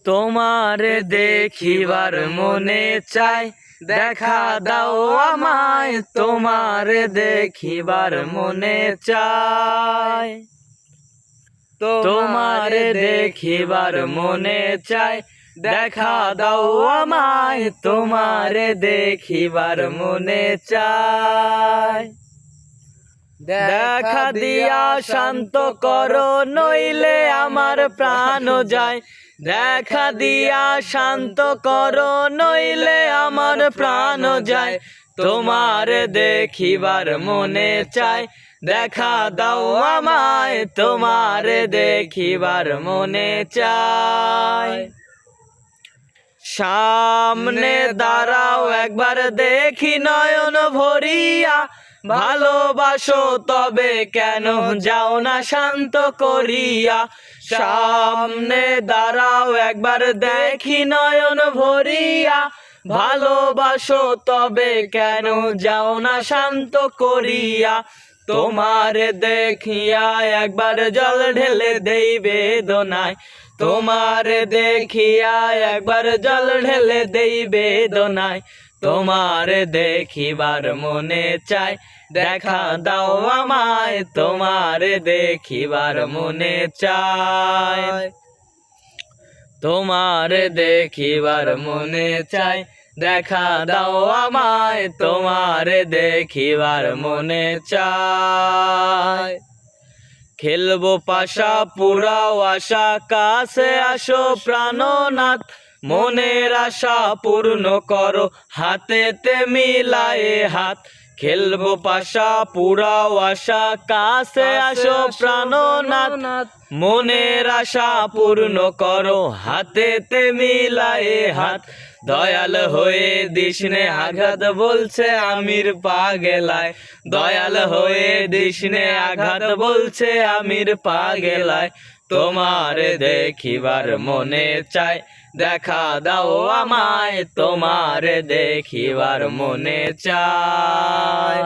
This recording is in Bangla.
তোমারে দেখিবার মনে চায়, দেখা দাও আমায়। তোমারে দেখিবার মনে চায়, তোমারে দেখিবার মনে চায়, দেখা দাও আমায়। তোমারে দেখিবার মনে চায়। দেখা দিয়া শান্ত করো, নইলে আমার প্রাণ যায়। দেখা দিয়া শান্ত করো, নইলে আমার প্রাণ যায়। তোমারে দেখিবার মনে চায়, দেখা দাও আমায়। তোমারে দেখিবার মনে চায়। সামনে দাঁড়াও একবার দেখি নয়ন ভরিয়া, ভালোবাসো তবে কেন যাও না শান্ত করিয়া। সামনে দাঁড়াও একবার দেখি নয়ন ভরিয়া, ভালোবাসো তবে কেন যাও না শান্ত করিয়া। তোমারে দেখিয়া একবার জল ঢেলে দেই বেদনায়, তোমারে দেখিয়া একবার জল ঢেলে দেই বেদনায়। তোমারে দেখিবার মনে চায়, দেখা দাও আমায়। তোমারে দেখিবার মনে চায়, তোমারে দেখিবার মনে চায়, দেখা দাও আমায়। তোমারে দেখিবার মনে চায়। খেলবো পাশা পুরাও আশা, কাছে আসো প্রাণনাথ। মনের আশা পূর্ণ করো, হাতেতে মিলায়ে হাত। খেলবো পাশা পুরাও আশা, কাছে আসো প্রাণনাথ। মনের আশা পূর্ণ করো, হাতেতে মিলায়ে হাত। দয়াল হয়ে দিসনে আঘাত, বলছে আমির পাগেলায়। দয়াল হয়ে দিসনে আঘাত, বলছে আমির পাগেলায়। তোমারে দেখিবার মনে চায়, দেখা দাও আমায়। তোমারে দেখিবার মনে চায়।